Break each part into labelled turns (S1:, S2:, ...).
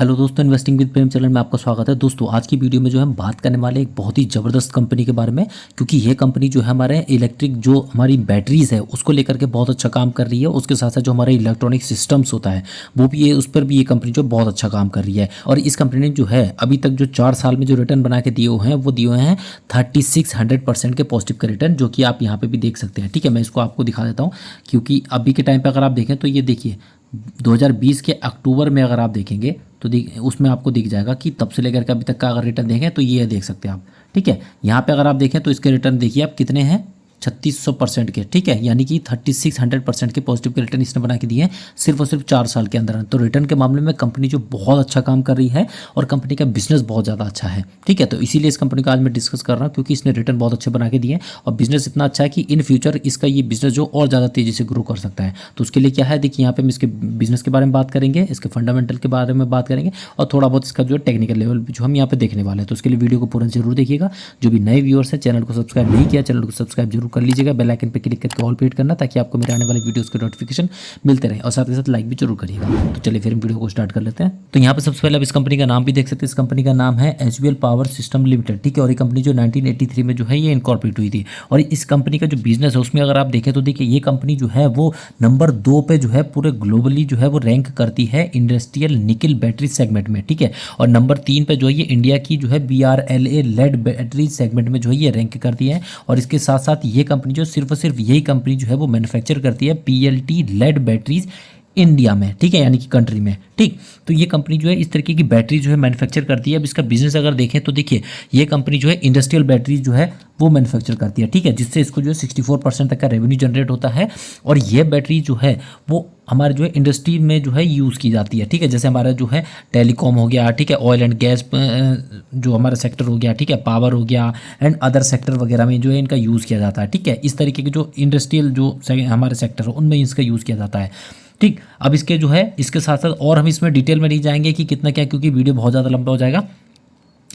S1: Hello दोस्तों, investing with Prem channel में आपका स्वागत है। दोस्तों आज की वीडियो में जो है हम बात करने वाले एक बहुत ही ज़बरदस्त कंपनी के बारे में, क्योंकि ये कंपनी जो है हमारे इलेक्ट्रिक जो हमारी बैटरीज़ है उसको लेकर के बहुत अच्छा काम कर रही है। उसके साथ साथ जो हमारे इलेक्ट्रॉनिक सिस्टम्स होता है वो भी ये, उस पर भी ये कंपनी जो बहुत अच्छा काम कर रही है। और इस कंपनी ने जो है अभी तक जो 4 साल में जो रिटर्न बना के दिए हुए हैं वो दिए हुए हैं 3600% के पॉजिटिव के रिटर्न, जो कि आप यहाँ पर भी देख सकते हैं। ठीक है, मैं इसको आपको दिखा देता हूँ, क्योंकि अभी के टाइम पर अगर आप देखें तो ये देखिए 2020 के अक्टूबर में अगर आप देखेंगे तो उसमें आपको दिख जाएगा कि तब से लेकर के अभी तक का अगर रिटर्न देखें तो ये देख सकते हैं आप। ठीक है, यहाँ पे अगर आप देखें तो इसके रिटर्न देखिए आप कितने हैं, 3600% के। ठीक है, यानी कि 3600% के पॉजिटिव के रिटर्न इसने बना के दिए हैं सिर्फ और सिर्फ 4 साल के अंदर। तो रिटर्न के मामले में कंपनी जो बहुत अच्छा काम कर रही है और कंपनी का बिजनेस बहुत ज़्यादा अच्छा है। ठीक है, तो इसीलिए इस कंपनी का आज मैं डिस्कस कर रहा हूँ, क्योंकि इसने रिटर्न बहुत अच्छे बना के दिए हैं और बिजनेस इतना अच्छा है कि इन फ्यूचर इसका ये बिजनेस जो और ज़्यादा तेज़ी से ग्रो कर सकता है। तो उसके लिए क्या है, देखिए यहाँ पे हम इसके बिजनेस के बारे में बात करेंगे, इसके फंडामेंटल के बारे में बात करेंगे और थोड़ा बहुत इसका जो टेक्निकल लेवल जो हम यहाँ पे देखने वाले हैं। तो उसके लिए वीडियो को पूरा जरूर देखिएगा। जो भी नए व्यूअर्स हैं, चैनल को सब्सक्राइब नहीं किया, चैनल को सब्सक्राइब जरूर कर लीजिएगा। बेल आइकन पे क्लिक करके ऑल पे हिट करना, ताकि आपको मेरे आने वाले वीडियोस के नोटिफिकेशन मिलते रहे और साथ ही साथ लाइक भी जरूर करिएगा। तो चलिए फिर हम वीडियो को स्टार्ट कर लेते हैं। तो यहाँ पे सबसे पहले आप इस कंपनी का नाम भी देख सकते हैं। इस कंपनी का नाम है एसयूएल पावर सिस्टम लिमिटेड। ठीक है, और ये कंपनी जो 1983 में जो है ये इनकॉर्पोरेट हुई थी। और इस कंपनी का जो बिजनेस है उसमें अगर आप देखें तो देखिए ये कंपनी जो है वो नंबर 2 पे जो है पूरे ग्लोबली जो है वो रैंक करती है इंडस्ट्रियल निकल बैटरी सेगमेंट में। ठीक है, और नंबर 3 पे जो है ये इंडिया की जो है BRLA लेड बैटरी सेगमेंट में जो है ये रैंक करती है। और इसके साथ साथ ये कंपनी जो सिर्फ और सिर्फ यही कंपनी जो है वो मैन्युफैक्चर करती है PLT लेड बैटरीज इंडिया में। ठीक है, यानी कि कंट्री में। ठीक, तो ये कंपनी जो है इस तरीके की बैटरी जो है मैन्युफैक्चर करती है। अब इसका बिजनेस अगर देखें तो देखिए ये कंपनी जो है इंडस्ट्रियल बैटरी जो है वो मैन्युफैक्चर करती है। ठीक है, जिससे इसको जो है 64% तक का रेवेन्यू जनरेट होता है। और ये बैटरी जो है वो हमारे जो है इंडस्ट्री में जो है यूज़ की जाती है। ठीक है, जैसे हमारा जो है टेलीकॉम हो गया, ठीक है, ऑयल एंड गैस जो हमारा सेक्टर हो गया, ठीक है, पावर हो गया एंड अदर सेक्टर वगैरह में जो है इनका यूज़ किया जाता है। ठीक है, इस तरीके के जो इंडस्ट्रियल जो हमारे सेक्टर हो उनमें इसका यूज़ किया जाता है। ठीक, अब इसके जो है इसके साथ साथ और हम इसमें डिटेल में नहीं जाएंगे कि कितना क्या, क्योंकि वीडियो बहुत ज़्यादा लंबा हो जाएगा।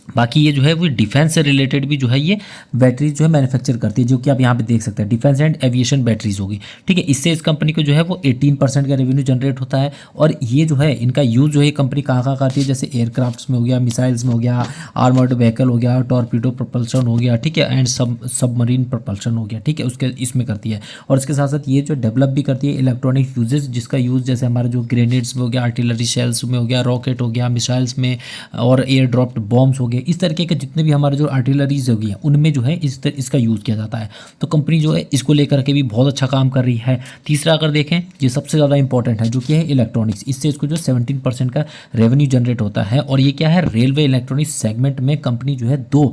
S1: बाकी ये जो है वो डिफेंस से रिलेटेड भी जो है ये बैटरीज जो है मैन्युफैक्चर करती है, जो कि आप यहाँ पे देख सकते हैं डिफेंस एंड एविएशन बैटरीज होगी। ठीक है, इससे इस कंपनी को जो है वो 18% का रेवेन्यू जनरेट होता है। और ये जो है इनका यूज़ जो है कंपनी कहाँ कहाँ करती है, जैसे एयरक्राफ्ट्स में हो गया, मिसाइल्स में हो गया, आर्मर्ड व्हीकल हो गया, टॉर्पीडो प्रपल्शन हो गया, ठीक है, एंड सबमरीन प्रपल्शन हो गया। ठीक है, उसके इसमें करती है। और इसके साथ साथ ये जो डेवलप भी करती है इलेक्ट्रॉनिक यूजेस, जिसका यूज़ जैसे हमारे जो ग्रेनेड्स में हो गया, आर्टिलरी शेल्स में हो गया, रॉकेट हो गया, मिसाइल्स में और एयर ड्रॉप्ड बॉम्ब्स हो गए, इस तरीके के जितने भी हमारे जो आर्टिलरीज होगी उनमें जो है इसका यूज़ किया जाता है। तो कंपनी जो है इसको लेकर के भी बहुत अच्छा काम कर रही है। तीसरा अगर देखें, ये सबसे ज़्यादा इंपॉर्टेंट है, जो कि है इलेक्ट्रॉनिक्स। इससे इसको जो 17% का रेवेन्यू जनरेट होता है। और ये क्या है, रेलवे इलेक्ट्रॉनिक्स सेगमेंट में कंपनी जो है 2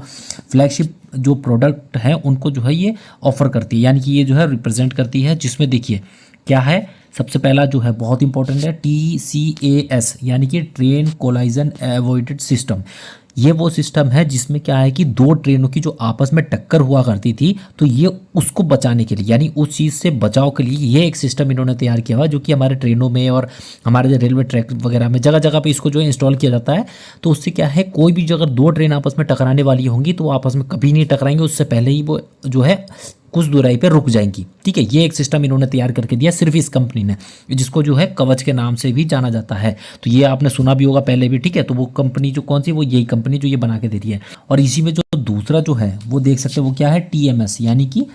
S1: फ्लैगशिप जो प्रोडक्ट है उनको जो है ये ऑफर करती है, यानी कि ये जो है रिप्रेजेंट करती है। जिसमें देखिए क्या है, सबसे पहला जो है बहुत इंपॉर्टेंट है TCAS, यानी कि ट्रेन कोलाइजन अवॉइडेड सिस्टम। ये वो सिस्टम है जिसमें क्या है कि 2 ट्रेनों की जो आपस में टक्कर हुआ करती थी, तो ये उसको बचाने के लिए, यानी उस चीज़ से बचाव के लिए ये एक सिस्टम इन्होंने तैयार किया हुआ, जो कि हमारे ट्रेनों में और हमारे जो रेलवे ट्रैक वगैरह में जगह जगह पे इसको जो है इंस्टॉल किया जाता है। तो उससे क्या है, कोई भी अगर 2 ट्रेन आपस में टकराने वाली होंगी तो वो आपस में कभी नहीं टकराएंगे, उससे पहले ही वो जो है कुछ दूराई पे रुक जाएंगी। ठीक है, ये एक सिस्टम इन्होंने तैयार करके दिया सिर्फ इस कंपनी ने, जिसको जो है कवच के नाम से भी जाना जाता है। तो ये आपने सुना भी होगा पहले भी। ठीक है, तो वो कंपनी जो कौन सी, वो यही कंपनी जो ये बना के दे रही है। और इसी में जो दूसरा जो है वो देख सकते हैं, वो क्या है, TMS, यानी कि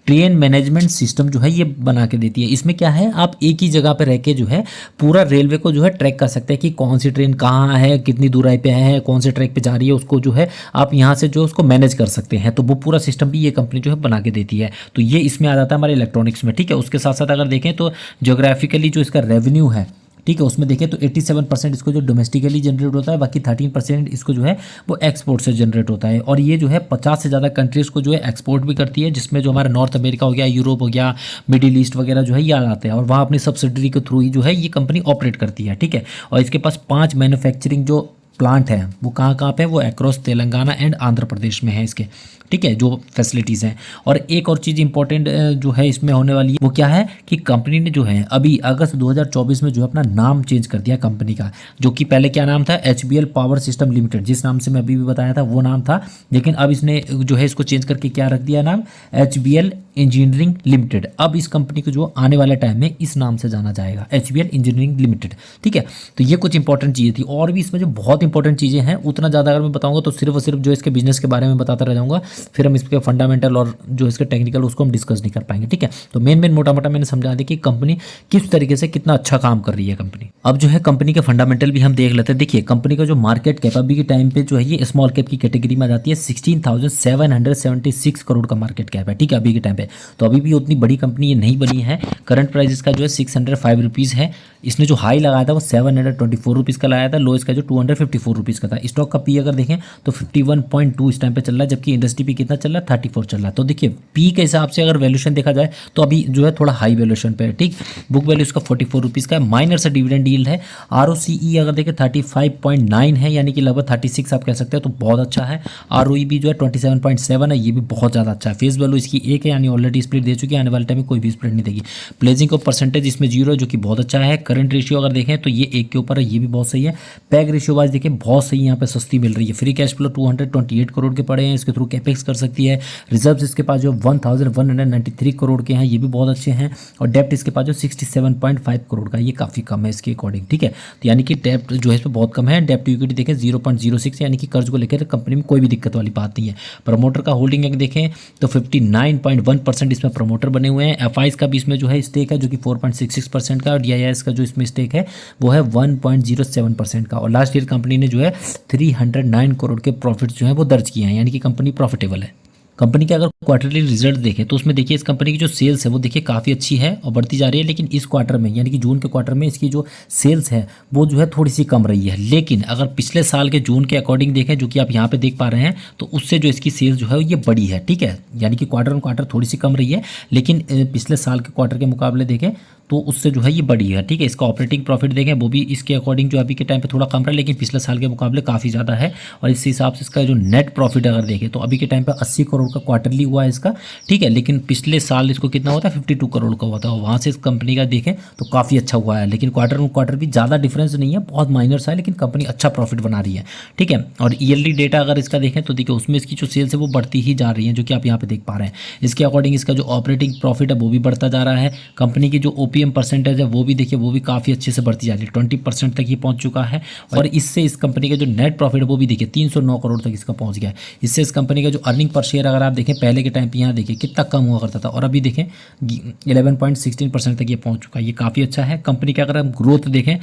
S1: ट्रेन मैनेजमेंट सिस्टम जो है ये बना के देती है। इसमें क्या है, आप एक ही जगह पे रह के जो है पूरा रेलवे को जो है ट्रैक कर सकते हैं कि कौन सी ट्रेन कहाँ है, कितनी दूराई पे है, कौन से ट्रैक पे जा रही है, उसको जो है आप यहाँ से जो उसको मैनेज कर सकते हैं। तो वो पूरा सिस्टम भी ये कंपनी जो है बना के देती है। तो ये इसमें आ जाता है हमारे इलेक्ट्रॉनिक्स में। ठीक है, उसके साथ साथ अगर देखें तो जोग्राफिकली जो इसका रेवेन्यू है, ठीक है, उसमें देखें तो 87% इसको जो डोमेस्टिकली जनरेट होता है, बाकी 13% इसको जो है वो एक्सपोर्ट से जनरेट होता है। और ये जो है 50 से ज़्यादा कंट्रीज़ को जो है एक्सपोर्ट भी करती है, जिसमें जो हमारा नॉर्थ अमेरिका हो गया, यूरोप हो गया, मिडिल ईस्ट वगैरह जो है ये आ जाते हैं। और वहाँ अपनी सब्सिडरी के थ्रू ही जो है ये कंपनी ऑपरेट करती है। ठीक है, और इसके पास 5 मैन्युफैक्चरिंग जो प्लांट है वो कहाँ कहाँ पे है, वो अक्रॉस तेलंगाना एंड आंध्र प्रदेश में है इसके। ठीक है, जो फैसिलिटीज़ हैं। और एक और चीज़ इंपॉर्टेंट जो है इसमें होने वाली है वो क्या है कि कंपनी ने जो है अभी अगस्त 2024 में जो है अपना नाम चेंज कर दिया कंपनी का, जो कि पहले क्या नाम था, HBL पावर सिस्टम लिमिटेड, जिस नाम से मैं अभी भी बताया था वो नाम था, लेकिन अब इसने जो है इसको चेंज करके क्या रख दिया नाम, HBL इंजीनियरिंग लिमिटेड। अब इस कंपनी को जो आने वाले टाइम में इस नाम से जाना जाएगा, HBL इंजीनियरिंग लिमिटेड। ठीक है, तो ये कुछ इंपॉर्टेंट चीज़ें थी, और भी इसमें जो बहुत इंपॉर्टेंट चीज़ें हैं उतना ज़्यादा अगर मैं बताऊंगा तो सिर्फ और सिर्फ जो इसके बिजनेस के बारे में बताता रह जाऊंगा, फिर हम इसके फंडामेंटल और जो इसके टेक्निकल उसको हम डिस्कस नहीं कर पाएंगे। ठीक है, तो मेन मोटा मोटा मैंने समझा दिया कि कंपनी किस तरीके से कितना अच्छा काम कर रही है कंपनी। अब जो है कंपनी के फंडामेंटल भी हम देख लेते हैं। देखिए कंपनी का जो मार्केट कैप अभी के टाइम पे जो है ये स्मॉल कैप की कैटेगरी में आ जाती है, 16,776 करोड़ का मार्केट कैप है। ठीक है, अभी के टाइम पे तो अभी भी उतनी बड़ी कंपनी ये नहीं बनी है। करंट प्राइस इसका जो है 605 रुपीज़ है। इसने जो हाई लगाया था वो 724 रुपीज़ का लगाया था, लो इसका जो 254 रुपीज़ का था। स्टॉक का पी अगर देखें तो 51.2 इस टाइम पे चल रहा है, जबकि इंडस्ट्री पी कितना चल रहा है, 34 चल रहा है। तो देखिए पी के हिसाब से अगर वैल्यूएशन देखा जाए तो अभी जो है थोड़ा हाई वैल्यूएशन पे है। ठीक, बुक वैल्यू इसका 44 रुपीज़ का है, माइनर से डिविडेंड डील है। ROCE अगर देखें 35.9 है, यानी कि लगभग 36 आप कह सकते हैं, तो बहुत अच्छा है। ROE भी जो है 27.7 है, ये भी बहुत ज़्यादा अच्छा है। फेस वैल्यू इसकी 1 है, यानी ऑलरेडी स्प्लिट दे चुकी है, आने वाले टाइम में कोई भी स्प्लिट नहीं देगी। प्लेजिंग ऑफ परसेंटेज इसमें 0 है, जो कि बहुत अच्छा है। करंट रेशियो अगर देखें तो ये 1 के ऊपर है, ये भी बहुत सही है। पैग रेशियो वाइज देखें बहुत सही यहाँ पे सस्ती मिल रही है। फ्री कैश फ्लो 228 करोड़ के पड़े हैं, इसके थ्रू कैपेक्स कर सकती है। रिजर्व्स इसके पास जो 1193 करोड़ के हैं, ये भी बहुत अच्छे हैं। और डेप्ट इसके पास जो 67.5 करोड़ का, ये काफ़ी कम है इसके अकॉर्डिंग। ठीक है, तो यानी कि डेप्ट जो है इस पर बहुत कम है। डेप्ट इक्विटी देखें 0.06, यानी कि कर्ज को लेकर कंपनी में कोई भी दिक्कत वाली बात नहीं है। प्रमोटर का होल्डिंग देखें तो 59.1% इसमें प्रमोटर बने हुए हैं। FIs का भी इसमें जो है स्टेक है, जो कि 4.66% का, और DIS का जो इसमें स्टेक है वो है 1.07% का। और लास्ट ईयर कंपनी ने जो है 309 करोड़ के प्रॉफिट जो है वो दर्ज किए हैं, यानी कि कंपनी प्रॉफिटेबल है। कंपनी के अगर क्वार्टरली रिजल्ट देखें तो उसमें देखिए इस कंपनी की जो सेल्स है वो देखिए काफ़ी अच्छी है और बढ़ती जा रही है, लेकिन इस क्वार्टर में यानी कि जून के क्वार्टर में इसकी जो सेल्स है वो जो है थोड़ी सी कम रही है। लेकिन अगर पिछले साल के जून के अकॉर्डिंग देखें, जो कि आप यहाँ पे देख पा रहे हैं, तो उससे जो इसकी सेल्स जो है ये बड़ी है। ठीक है, यानी कि क्वार्टर ऑन क्वार्टर थोड़ी सी कम रही है, लेकिन पिछले साल के क्वार्टर के मुकाबले देखें तो उससे जो है ये बड़ी है। ठीक है, इसका ऑपरेटिंग प्रॉफिट देखें वो भी इसके अकॉर्डिंग जो अभी के टाइम पे थोड़ा कम रहा है, लेकिन पिछले साल के मुकाबले काफ़ी ज़्यादा है। और इस हिसाब से इसका जो नेट प्रॉफिट अगर देखें तो अभी के टाइम पे 80 करोड़ का क्वार्टरली हुआ है इसका। ठीक है, लेकिन पिछले साल इसको कितना हुआ था, 52 करोड़ का हुआ था। वहाँ से इस कंपनी का देखें तो काफ़ी अच्छा हुआ है, लेकिन क्वार्टर ऑन क्वार्टर भी ज़्यादा डिफरेंस नहीं है, बहुत माइनर सा है, लेकिन कंपनी अच्छा प्रॉफिट बना रही है। ठीक है, और ईयरली डेटा अगर इसका देखें तो देखिए उसमें इसकी जो सेल्स है वो बढ़ती ही जा रही है, जो कि आप यहाँ पे देख पा रहे हैं। इसके अकॉर्डिंग इसका जो ऑपरेटिंग प्रॉफिट है वो भी बढ़ता जा रहा है। कंपनी की जो OPM परसेंटेज है वो भी देखिए वो भी काफ़ी अच्छे से बढ़ती जा रही है, 20% तक ये पहुंच चुका है। और इससे इस कंपनी का जो नेट प्रॉफिट है वो भी देखिए 309 करोड़ तक इसका पहुंच गया है। इससे इस कंपनी का जो अर्निंग पर शेयर अगर आप देखें पहले के टाइम पे यहाँ देखिए कितना कम हुआ करता था, और अभी देखें 11.16% तक ये पहुंच चुका है, ये काफ़ी अच्छा है। कंपनी का अगर हम ग्रोथ देखें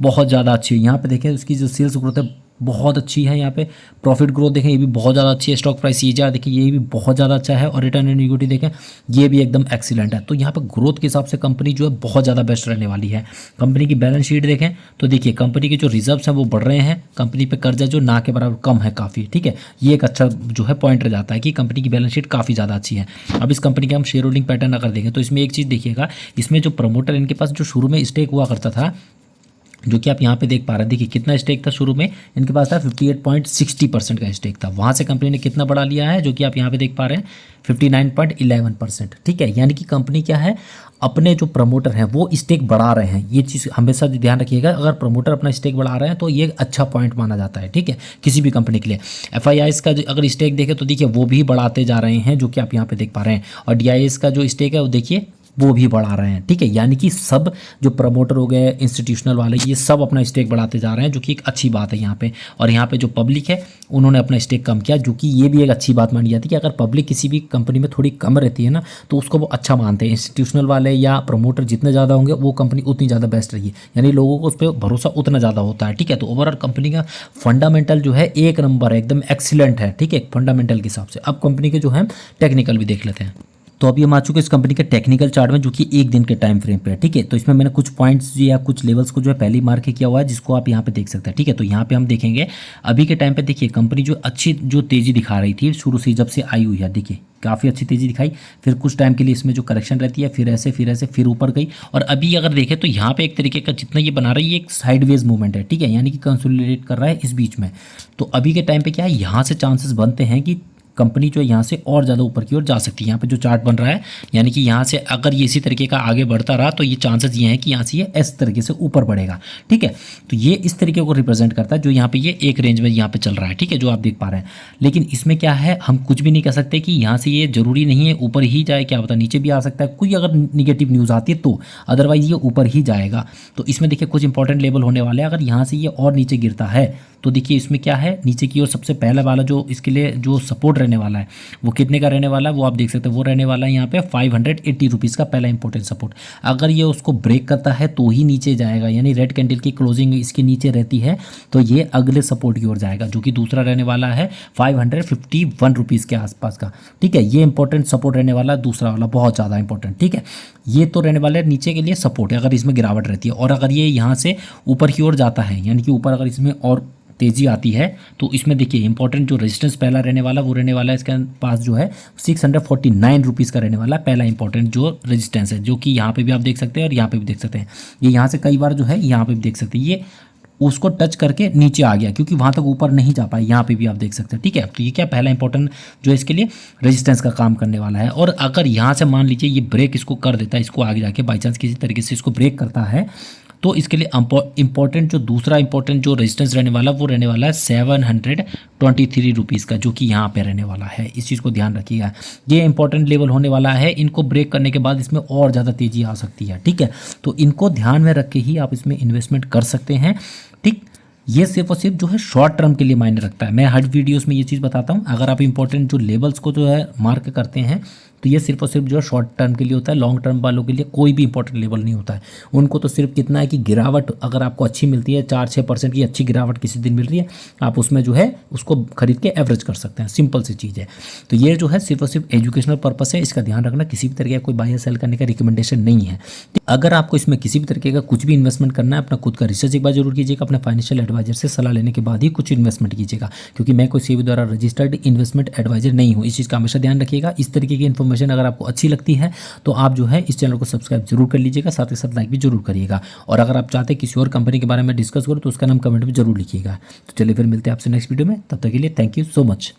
S1: बहुत ज़्यादा अच्छी है। यहाँ पे देखें उसकी जो सेल्स ग्रोथ है बहुत अच्छी है। यहाँ पे प्रॉफिट ग्रोथ देखें ये भी बहुत ज़्यादा अच्छी है। स्टॉक प्राइस CAGR देखिए ये भी बहुत ज़्यादा अच्छा है, और रिटर्न ऑन इक्विटी देखें ये भी एकदम एक्सीलेंट है। तो यहाँ पे ग्रोथ के हिसाब से कंपनी जो है बहुत ज़्यादा बेस्ट रहने वाली है। कंपनी की बैलेंस शीट देखें तो देखिए कंपनी के जो रिजर्व्स हैं वो बढ़ रहे हैं, कंपनी पे कर्जा जो ना के बराबर कम है काफ़ी। ठीक है, ये एक अच्छा जो है पॉइंट रह जाता है कि कंपनी की बैलेंस शीट काफ़ी ज़्यादा अच्छी है। अब इस कंपनी के हम शेयर होल्डिंग पैटर्न अगर देखें तो इसमें एक चीज़ देखिएगा, इसमें जो प्रमोटर इनके पास जो शुरू में स्टेक हुआ करता था, जो कि आप यहाँ पे देख पा रहे हैं, देखिए कितना स्टेक था शुरू में इनके पास था, 58.60% का स्टेक था। वहाँ से कंपनी ने कितना बढ़ा लिया है, जो कि आप यहाँ पे देख पा रहे हैं 59.11%। ठीक है, यानी कि कंपनी क्या है, अपने जो प्रमोटर हैं वो स्टेक बढ़ा रहे हैं। ये चीज़ हमेशा ध्यान रखिएगा, अगर प्रमोटर अपना स्टेक बढ़ा रहे हैं तो ये अच्छा पॉइंट माना जाता है। ठीक है, किसी भी कंपनी के लिए। FIIs का अगर स्टेक देखें तो देखिए वो भी बढ़ाते जा रहे हैं, जो कि आप यहाँ पे देख पा रहे हैं। और DIS का जो स्टेक है वो देखिए वो भी बढ़ा रहे हैं। ठीक है, यानी कि सब जो प्रमोटर हो गए, इंस्टीट्यूशनल वाले, ये सब अपना स्टेक बढ़ाते जा रहे हैं, जो कि एक अच्छी बात है यहाँ पे। और यहाँ पे जो पब्लिक है उन्होंने अपना स्टेक कम किया, जो कि ये भी एक अच्छी बात मानी जाती है कि अगर पब्लिक किसी भी कंपनी में थोड़ी कम रहती है ना तो उसको वो अच्छा मानते हैं। इंस्टीट्यूशनल वाले या प्रमोटर जितने ज़्यादा होंगे वो कंपनी उतनी ज़्यादा बेस्ट रही है, यानी लोगों को उस पर भरोसा उतना ज़्यादा होता है। ठीक है, तो ओवरऑल कंपनी का फंडामेंटल जो है एक नंबर है, एकदम एक्सीलेंट है। ठीक है, फंडामेंटल के हिसाब से। अब कंपनी के जो है टेक्निकल भी देख लेते हैं। तो अभी हम आ चुके हैं इस कंपनी के टेक्निकल चार्ट में, जो कि एक दिन के टाइम फ्रेम पे है। ठीक है, तो इसमें मैंने कुछ पॉइंट्स या कुछ लेवल्स को जो है पहले ही मार्क किया हुआ है, जिसको आप यहाँ पे देख सकते हैं। ठीक है, तो यहाँ पे हम देखेंगे अभी के टाइम पे देखिए कंपनी जो अच्छी जो तेज़ी दिखा रही थी शुरू से जब से आई हुई है, देखिए काफ़ी अच्छी तेज़ी दिखाई, फिर कुछ टाइम के लिए इसमें जो करेक्शन रहती है फिर ऐसे फिर ऊपर गई, और अभी अगर देखें तो यहाँ पे एक तरीके का जितना ये बना रही है एक साइडवेज मूवमेंट है। ठीक है, यानी कि कंसोलिडेट कर रहा है इस बीच में। तो अभी के टाइम पे क्या है, यहाँ से चांसेस बनते हैं कि कंपनी जो है यहाँ से और ज़्यादा ऊपर की ओर जा सकती है। यहाँ पे जो चार्ट बन रहा है, यानी कि यहाँ से अगर ये इसी तरीके का आगे बढ़ता रहा तो ये चांसेस ये हैं कि यहाँ से ये इस तरीके से ऊपर बढ़ेगा। ठीक है, तो ये इस तरीके को रिप्रेजेंट करता है जो यहाँ पे ये एक रेंज में यहाँ पे चल रहा है। ठीक है, जो आप देख पा रहे हैं। लेकिन इसमें क्या है, हम कुछ भी नहीं कह सकते कि यहाँ से ये जरूरी नहीं है ऊपर ही जाए, क्या पता नीचे भी आ सकता है, कोई अगर निगेटिव न्यूज़ आती है तो, अदरवाइज ये ऊपर ही जाएगा। तो इसमें देखिए कुछ इंपॉर्टेंट लेवल होने वाले हैं। अगर यहाँ से ये और नीचे गिरता है तो देखिए इसमें क्या है, नीचे की ओर सबसे पहला वाला जो इसके लिए जो सपोर्ट रहने वाला है वो कितने का रहने वाला है, वो आप देख सकते हैं। वो रहने वाला है यहाँ पे 580 रुपीज़ का पहला इंपॉर्टेंट सपोर्ट। अगर ये उसको ब्रेक करता है तो ही नीचे जाएगा, यानी रेड कैंडल की क्लोजिंग इसके नीचे रहती है तो ये अगले सपोर्ट की ओर जाएगा, जो कि दूसरा रहने वाला है 551 रुपीज़ के आसपास का। ठीक है, ये इंपॉर्टेंट सपोर्ट रहने वाला है, दूसरा वाला बहुत ज़्यादा इंपॉर्टेंट। ठीक है, ये तो रहने वाला है नीचे के लिए सपोर्ट है अगर इसमें गिरावट रहती है। और अगर ये यहाँ से ऊपर की ओर जाता है, यानी कि ऊपर अगर इसमें और तेज़ी आती है तो इसमें देखिए इंपॉर्टेंट जो रेजिस्टेंस पहला रहने वाला वो रहने वाला है इसके पास जो है 649 रुपीज़ का रहने वाला है पहला इंपॉर्टेंट जो रेजिस्टेंस है, जो कि यहाँ पे भी आप देख सकते हैं और यहाँ पे भी देख सकते हैं। ये यहाँ से कई बार जो है यहाँ पे भी देख सकते हैं, ये उसको टच करके नीचे आ गया क्योंकि वहाँ तक ऊपर नहीं जा पाया, यहाँ पे भी आप देख सकते हैं। ठीक है, तो ये क्या पहला इंपॉर्टेंट जो है इसके लिए रेजिस्टेंस का काम करने वाला है। और अगर यहाँ से मान लीजिए ये ब्रेक इसको कर देता है, इसको आगे जाके बाई चांस किसी तरीके से इसको ब्रेक करता है तो इसके लिए इंपॉर्टेंट जो दूसरा इंपॉर्टेंट जो रेजिस्टेंस रहने वाला वो रहने वाला है 723 रुपीज़ का, जो कि यहाँ पे रहने वाला है। इस चीज़ को ध्यान रखिएगा, ये इंपॉर्टेंट लेवल होने वाला है। इनको ब्रेक करने के बाद इसमें और ज़्यादा तेज़ी आ सकती है। ठीक है, तो इनको ध्यान में रख के ही आप इसमें इन्वेस्टमेंट कर सकते हैं। ठीक, ये सिर्फ और सिर्फ जो है शॉर्ट टर्म के लिए मायने रखता है। मैं हर वीडियोस में ये चीज़ बताता हूँ। अगर आप इंपॉर्टेंट जो लेवल्स को जो है मार्क करते हैं तो ये सिर्फ और सिर्फ जो है शॉर्ट टर्म के लिए होता है। लॉन्ग टर्म वालों के लिए कोई भी इंपॉर्टेंट लेवल नहीं होता है। उनको तो सिर्फ कितना है कि गिरावट अगर आपको अच्छी मिलती है, 4-6% की अच्छी गिरावट किसी दिन मिल रही है, आप उसमें जो है उसको खरीद के एवरेज कर सकते हैं। सिंपल सी चीज़ है। तो ये जो है सिर्फ और सिर्फ एजुकेशनल पर्पस है, इसका ध्यान रखना। किसी भी तरीके का कोई बाय या सेल करने का रिकमेंडेशन नहीं है। अगर आपको इसमें किसी भी तरीके का कुछ भी इन्वेस्टमेंट करना है, अपना खुद का रिसर्च एक बार जरूर कीजिएगा। अपने फाइनेंशियल एडवाइजर से सलाह लेने के बाद ही कुछ इन्वेस्टमेंट कीजिएगा, क्योंकि मैं कोई सेबी द्वारा रजिस्टर्ड इन्वेस्टमेंट एडवाइजर नहीं हूँ। इस चीज़ का हमेशा ध्यान रखिएगा। इस तरीके की इन्फॉर्मेशन अगर आपको अच्छी लगती है तो आप जो है इस चैनल को सब्सक्राइब जरूर कर लीजिएगा, साथ ही साथ लाइक भी जरूर करिएगा। और अगर आप चाहते हैं किसी और कंपनी के बारे में डिस्कस करो तो उसका नाम कमेंट में जरूर लिखिएगा। तो चलिए फिर मिलते हैं आपसे नेक्स्ट वीडियो में, तब तक के लिए थैंक यू सो मच।